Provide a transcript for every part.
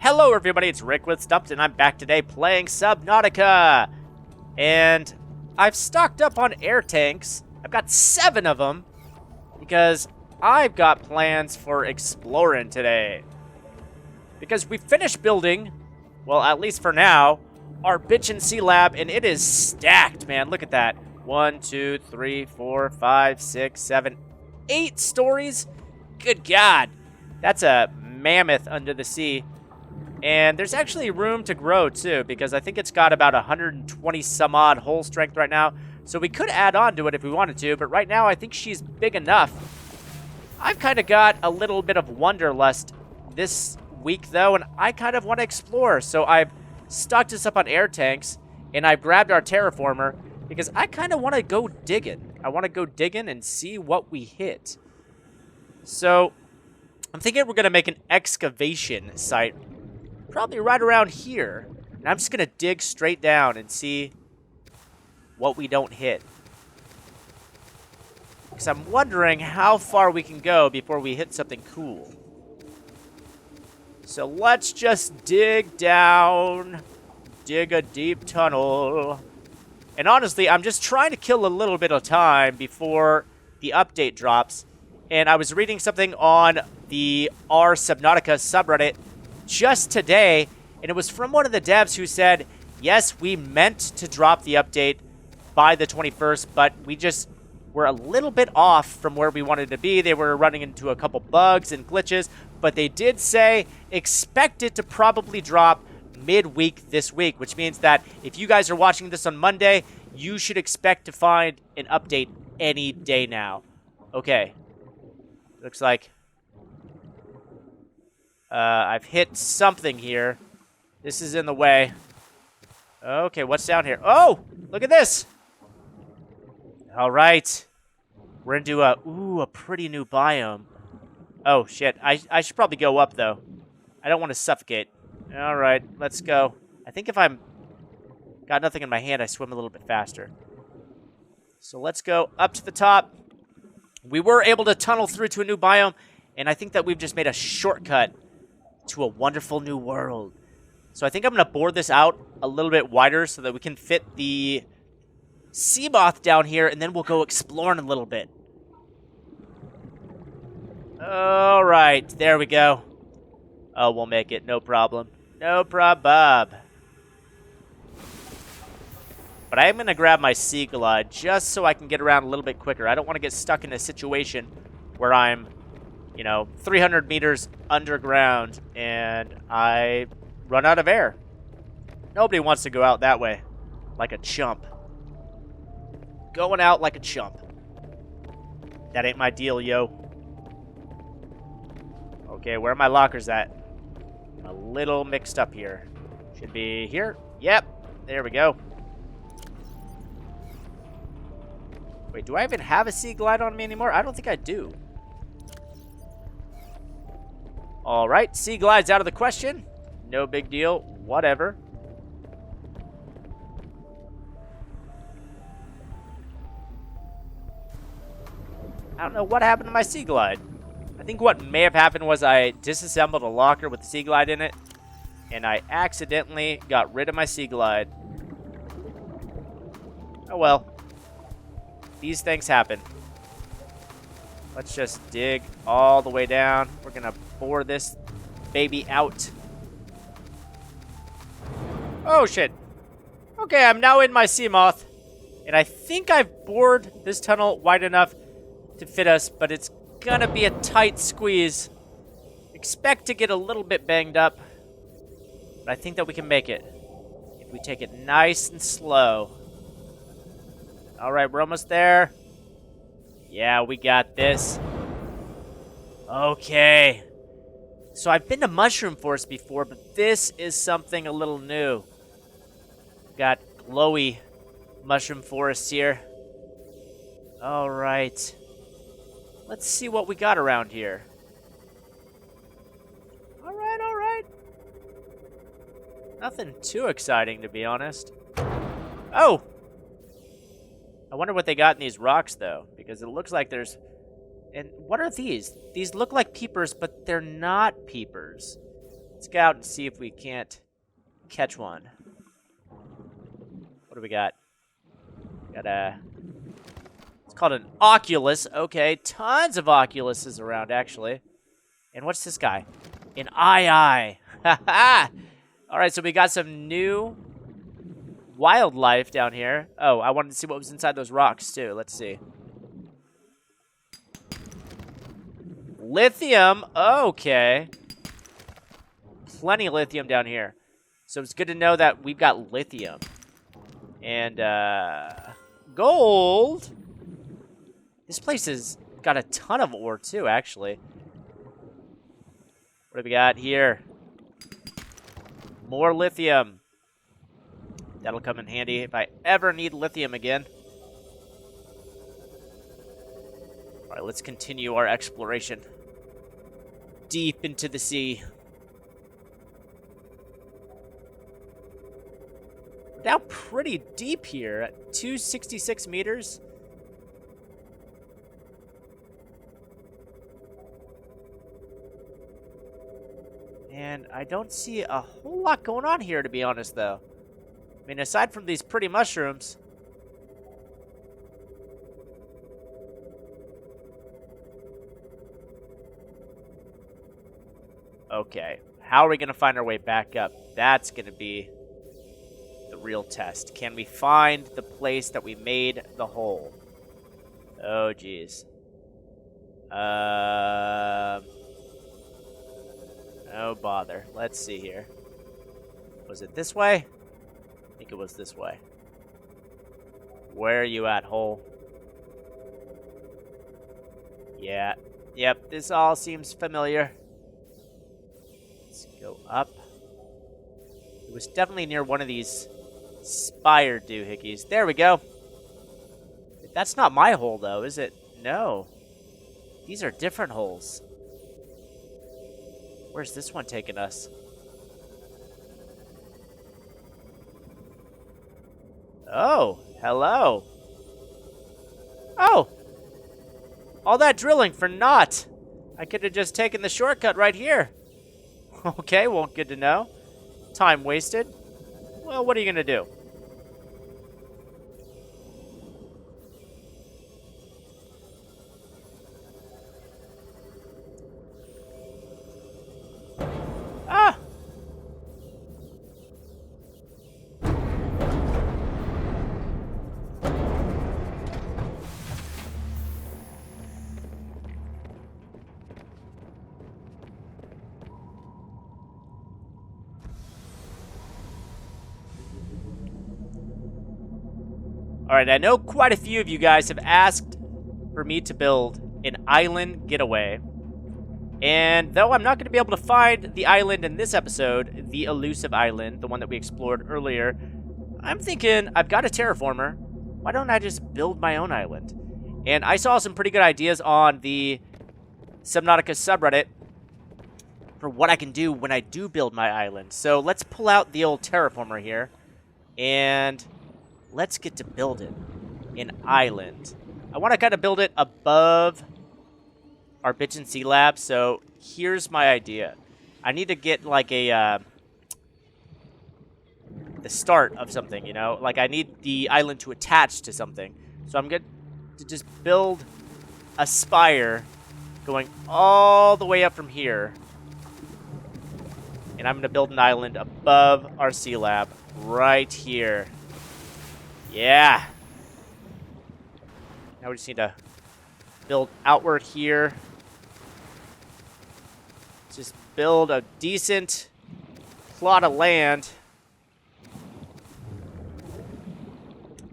Hello everybody, it's Rick with Stumpt, and I'm back today playing Subnautica. And I've stocked up on air tanks. I've got 7 of them because I've got plans for exploring today. Because we finished building, well, at least for now, our bitchin' sea lab, and it is stacked, man. Look at that. 1, 2, 3, 4, 5, 6, 7, 8 stories. Good God. That's a mammoth under the sea. And there's actually room to grow, too, because I think it's got about 120 some odd hull strength right now. So we could add on to it if we wanted to, but right now I think she's big enough. I've kind of got a little bit of wanderlust this week, though, and I kind of want to explore. So I've stocked us up on air tanks, and I've grabbed our terraformer because I kind of want to go digging. I want to go digging and see what we hit. So I'm thinking we're going to make an excavation site probably right around here. And I'm just going to dig straight down and see what we don't hit. Because I'm wondering how far we can go before we hit something cool. So let's just dig down. Dig a deep tunnel. And honestly, I'm just trying to kill a little bit of time before the update drops. And I was reading something on the Subnautica subreddit just today, and it was from one of the devs who said, yes, we meant to drop the update by the 21st, but we just were a little bit off from where we wanted to be. They were running into a couple bugs and glitches, but they did say expect it to probably drop midweek this week, which means that if you guys are watching this on Monday, you should expect to find an update any day now. Okay. Looks like I've hit something here. This is in the way. Okay, what's down here? Oh, look at this. All right. We're into a pretty new biome. Oh, shit. I should probably go up, though. I don't want to suffocate. All right, let's go. I think if I'm got nothing in my hand, I swim a little bit faster. So let's go up to the top. We were able to tunnel through to a new biome, and I think that we've just made a shortcut to a wonderful new world. So I think I'm going to bore this out a little bit wider so that we can fit the sea moth down here, and then we'll go exploring a little bit. All right, there we go. Oh, we'll make it, no problem. No problem. But I am going to grab my sea glide just so I can get around a little bit quicker. I don't want to get stuck in a situation where I'm, 300 meters underground and I run out of air. Nobody wants to go out that way like a chump. Going out like a chump. That ain't my deal, yo. Okay, where are my lockers at? I'm a little mixed up here. Should be here. Yep, there we go. Wait, do I even have a sea glide on me anymore? I don't think I do. All right, sea glide's out of the question. No big deal. Whatever. I don't know what happened to my sea glide. I think what may have happened was I disassembled a locker with the sea glide in it, and I accidentally got rid of my sea glide. Oh well. These things happen. Let's just dig all the way down. We're going to bore this baby out. Oh, shit. Okay, I'm now in my sea moth. And I think I've bored this tunnel wide enough to fit us, but it's going to be a tight squeeze. Expect to get a little bit banged up. But I think that we can make it if we take it nice and slow. All right, we're almost there. Yeah, we got this. Okay. So I've been to Mushroom Forest before, but this is something a little new. Got glowy Mushroom Forests here. All right. Let's see what we got around here. All right, all right. Nothing too exciting, to be honest. Oh! I wonder what they got in these rocks, though, because it looks like there's... And what are these? These look like peepers, but they're not peepers. Let's go out and see if we can't catch one. What do we got? Got a... It's called an Oculus. Okay, tons of Oculuses around, actually. And what's this guy? An eye. Ha ha! Alright, so we got some new wildlife down here. Oh, I wanted to see what was inside those rocks, too. Let's see. Lithium. Okay. Plenty of lithium down here. So it's good to know that we've got lithium. And, gold. This place has got a ton of ore, too, actually. What do we got here? More lithium. That'll come in handy if I ever need lithium again. All right, let's continue our exploration. Deep into the sea. We're down pretty deep here at 266 meters. And I don't see a whole lot going on here, to be honest, though. I mean, aside from these pretty mushrooms. Okay, how are we going to find our way back up? That's going to be the real test. Can we find the place that we made the hole? Oh, geez. Oh, bother. Let's see here. Was it this way? I think it was this way. Where are you at, hole? Yeah. Yep, this all seems familiar. Let's go up. It was definitely near one of these spire doohickeys. There we go. That's not my hole, though, is it? No. These are different holes. Where's this one taking us? Oh, hello. Oh! All that drilling for naught. I could have just taken the shortcut right here. Okay, well, good to know. Time wasted. Well, what are you going to do? Ah! Alright, I know quite a few of you guys have asked for me to build an island getaway. And though I'm not going to be able to find the island in this episode, the elusive island, the one that we explored earlier, I'm thinking I've got a terraformer. Why don't I just build my own island? And I saw some pretty good ideas on the Subnautica subreddit for what I can do when I do build my island. So let's pull out the old terraformer here and let's get to building an island. I want to kind of build it above our Bitchin' Sea Lab, so here's my idea. I need to get like a the start of something, you know? Like I need the island to attach to something. So I'm going to just build a spire going all the way up from here. And I'm going to build an island above our sea lab right here. Yeah. Now we just need to build outward here. Just build a decent plot of land.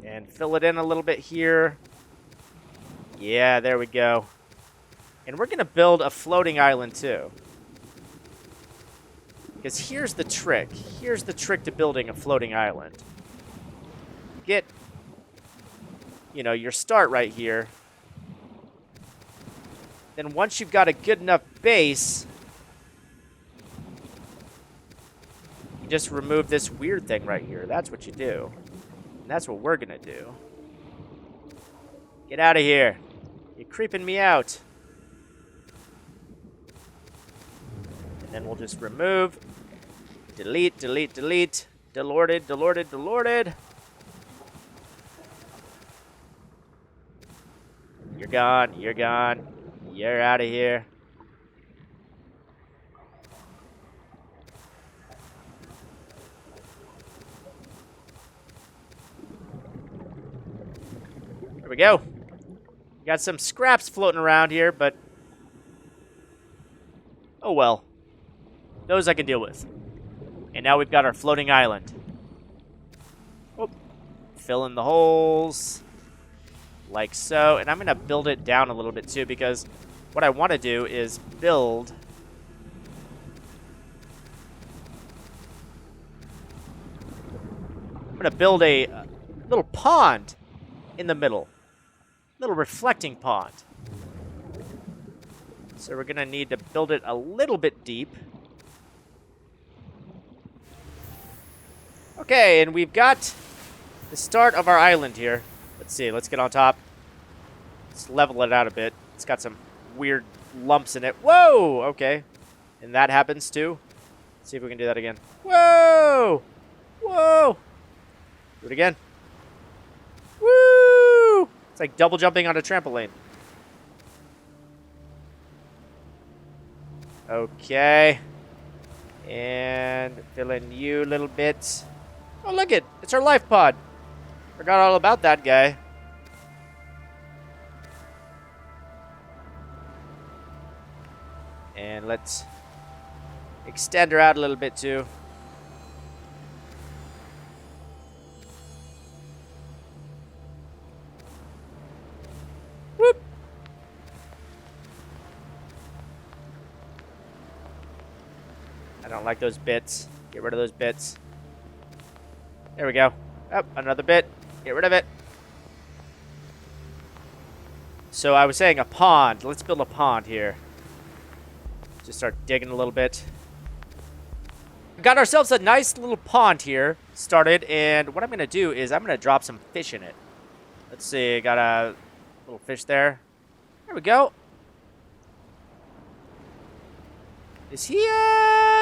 And fill it in a little bit here. Yeah, there we go. And we're going to build a floating island too. Because here's the trick. Here's the trick to building a floating island. Get, you know, your start right here. Then once you've got a good enough base, you just remove this weird thing right here. That's what you do. And that's what we're going to do. Get out of here. You're creeping me out. then we'll just remove. Delete, delete, delete. Delorted, delorted, delorted. You're gone, you're gone. You're out of here. There we go. Got some scraps floating around here, but oh well. Those I can deal with. And now we've got our floating island. Whoop. Fill in the holes. Like so. And I'm going to build it down a little bit too, because what I want to do is build... I'm going to build a little pond in the middle. Little reflecting pond. So we're going to need to build it a little bit deep. Okay, and we've got the start of our island here. Let's see, let's get on top. Let's level it out a bit. It's got some weird lumps in it. Whoa! Okay. And that happens too. Let's see if we can do that again. Whoa! Whoa! Do it again. Woo! It's like double jumping on a trampoline. Okay. And fill in you a little bit. Oh, look it. It's our life pod. Forgot all about that guy. And let's extend her out a little bit too. Whoop. I don't like those bits. Get rid of those bits. There we go. Oh, another bit. Get rid of it. So I was saying a pond. Let's build a pond here. Just start digging a little bit. We got ourselves a nice little pond here started, and what I'm going to do is I'm going to drop some fish in it. Let's see. Got a little fish there. There we go. Is he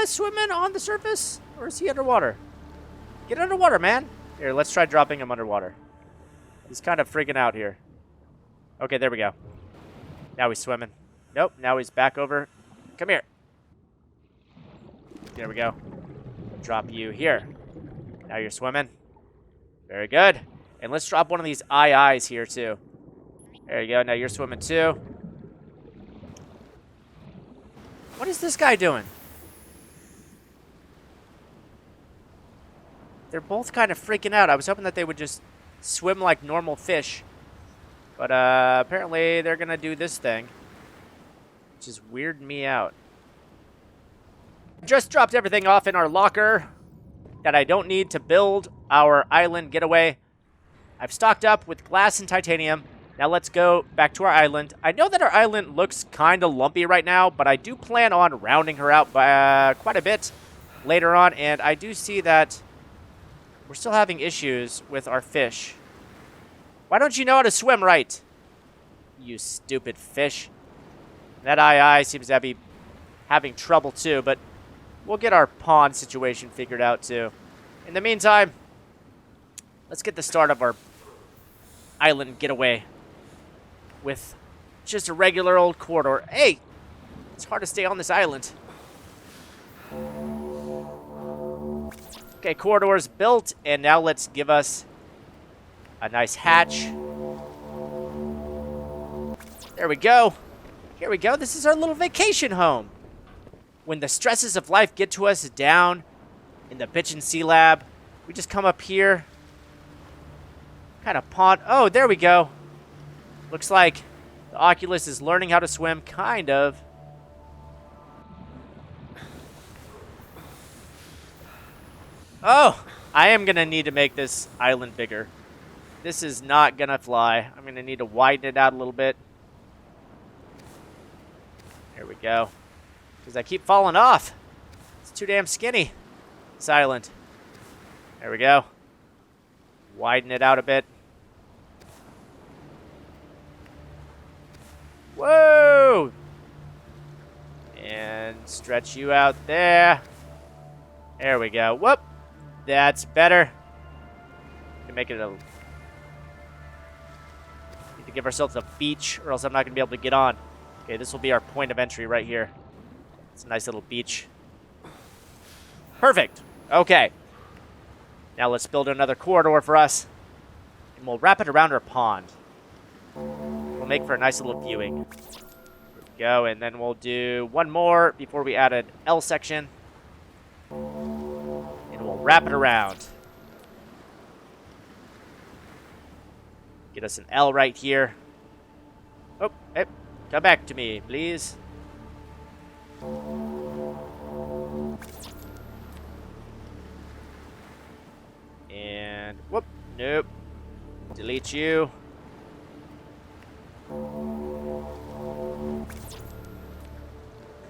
swimming on the surface, or is he underwater? Get underwater, man. Here, let's try dropping him underwater. He's kind of freaking out here. Okay, there we go. Now he's swimming. Nope, now he's back over. Come here. There we go. Drop you here. Now you're swimming. Very good. And let's drop one of these eyes here, too. There you go. Now you're swimming, too. What is this guy doing? They're both kind of freaking out. I was hoping that they would just swim like normal fish. But apparently they're going to do this thing. Which is weirding me out. Just dropped everything off in our locker that I don't need to build our island getaway. I've stocked up with glass and titanium. Now let's go back to our island. I know that our island looks kind of lumpy right now, but I do plan on rounding her out by quite a bit later on. And I do see that we're still having issues with our fish. Why don't you know how to swim right? You stupid fish. That eye seems to be having trouble too, but we'll get our pond situation figured out too. In the meantime, let's get the start of our island getaway with just a regular old corridor. Hey, it's hard to stay on this island. Okay, corridor's built, and now let's give us a nice hatch. There we go. Here we go. This is our little vacation home. When the stresses of life get to us down in the bitchin' sea lab, we just come up here. Kind of pond. Oh, there we go. Looks like the Oculus is learning how to swim, kind of. Oh, I am going to need to make this island bigger. This is not going to fly. I'm going to need to widen it out a little bit. There we go. Because I keep falling off. It's too damn skinny, this island. There we go. Widen it out a bit. Whoa! And stretch you out there. There we go. Whoop. That's better. Can make it a... Need to give ourselves a beach, or else I'm not going to be able to get on. Okay, this will be our point of entry right here. It's a nice little beach. Perfect. Okay. Now let's build another corridor for us. And we'll wrap it around our pond. We'll make for a nice little viewing. There we go, and then we'll do one more before we add an L section. And we'll wrap it around. Get us an L right here. Oh, hey, come back to me, please. And, whoop, nope. Delete you.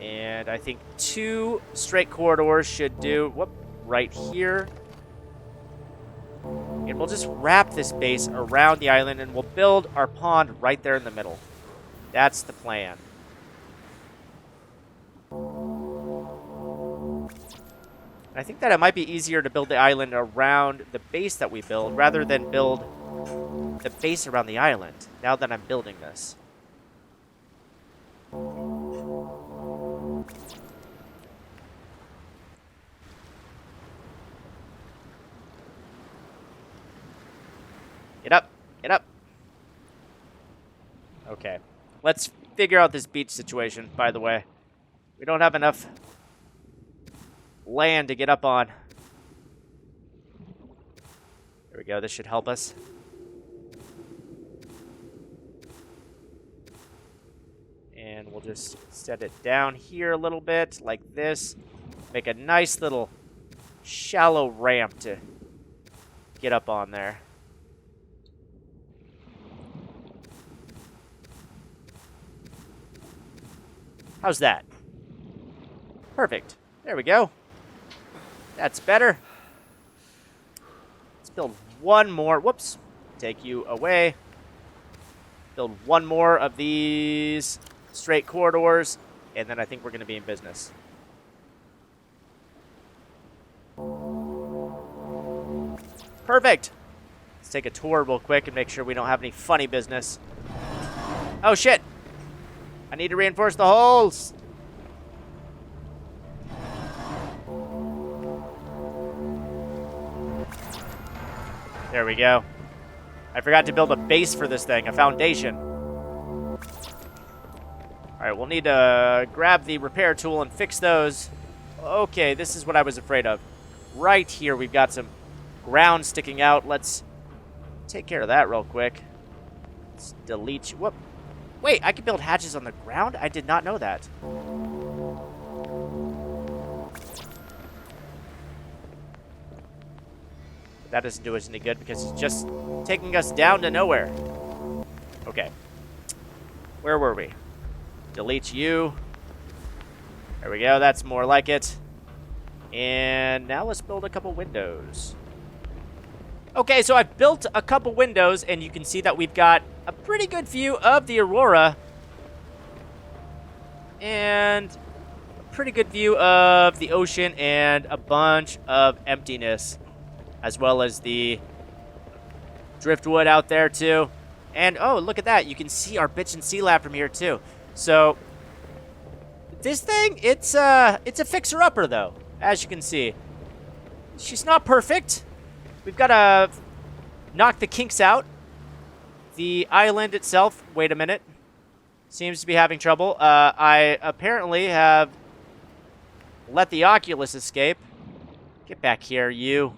And I think 2 straight corridors should do, whoop, right here. And we'll just wrap this base around the island, and we'll build our pond right there in the middle. That's the plan. I think that it might be easier to build the island around the base that we build, rather than build the base around the island, now that I'm building this. Get up. Get up. Okay. Let's figure out this beach situation, by the way. We don't have enough land to get up on. There we go. This should help us. And we'll just set it down here a little bit, like this. Make a nice little shallow ramp to get up on there. How's that? Perfect. There we go. That's better. Let's build one more. Whoops. Take you away. Build one more of these straight corridors, and then I think we're going to be in business. Perfect. Let's take a tour real quick and make sure we don't have any funny business. Oh, shit. I need to reinforce the holes. There we go. I forgot to build a base for this thing, a foundation. All right, we'll need to grab the repair tool and fix those. Okay, this is what I was afraid of. Right here, we've got some ground sticking out. Let's take care of that real quick. Let's delete you. Whoop. Wait, I can build hatches on the ground? I did not know that. But that doesn't do us any good because it's just taking us down to nowhere. Okay. Where were we? Delete you. There we go. That's more like it. And now let's build a couple windows. Okay, so I've built a couple windows, and you can see that we've got a pretty good view of the aurora. And a pretty good view of the ocean and a bunch of emptiness. As well as the driftwood out there, too. And, oh, look at that. You can see our bitchin' sea lab from here, too. So, this thing, it's a fixer-upper, though, as you can see. She's not perfect. We've got to knock the kinks out. The island itself, wait a minute, seems to be having trouble. I apparently have let the Oculus escape. Get back here, you.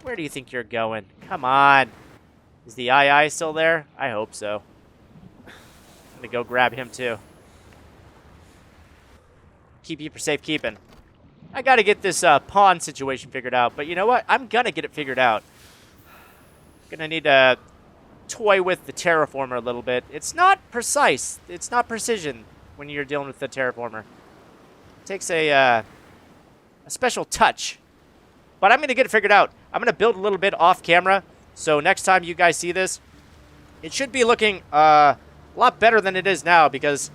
Where do you think you're going? Come on. Is the II still there? I hope so. I'm going to go grab him, too. Keep you for safekeeping. I got to get this pond situation figured out. But you know what? I'm going to get it figured out. Going to need to toy with the terraformer a little bit. It's not precise. It's not precision when you're dealing with the terraformer. It takes a special touch. But I'm going to get it figured out. I'm going to build a little bit off camera. So next time you guys see this, it should be looking a lot better than it is now. Because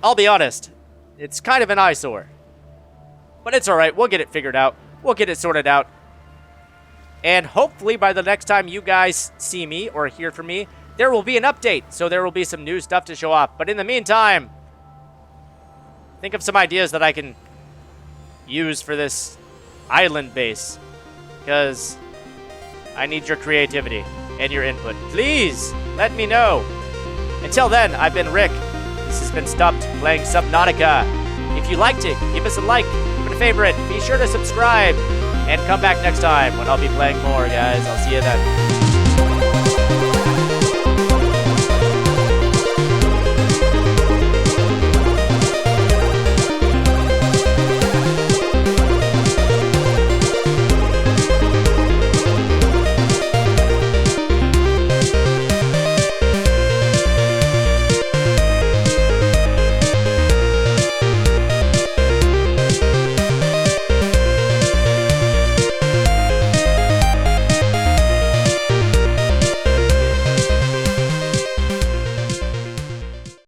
I'll be honest, It's kind of an eyesore. But it's alright. We'll get it figured out. We'll get it sorted out. And hopefully by the next time you guys see me or hear from me, there will be an update. So there will be some new stuff to show off. But in the meantime, think of some ideas that I can use for this island base. Because I need your creativity and your input. Please let me know. Until then, I've been Rick. This has been Stumpt playing Subnautica. If you liked it, give us a like, give it a favorite, be sure to subscribe, and come back next time when I'll be playing more, guys. I'll see you then.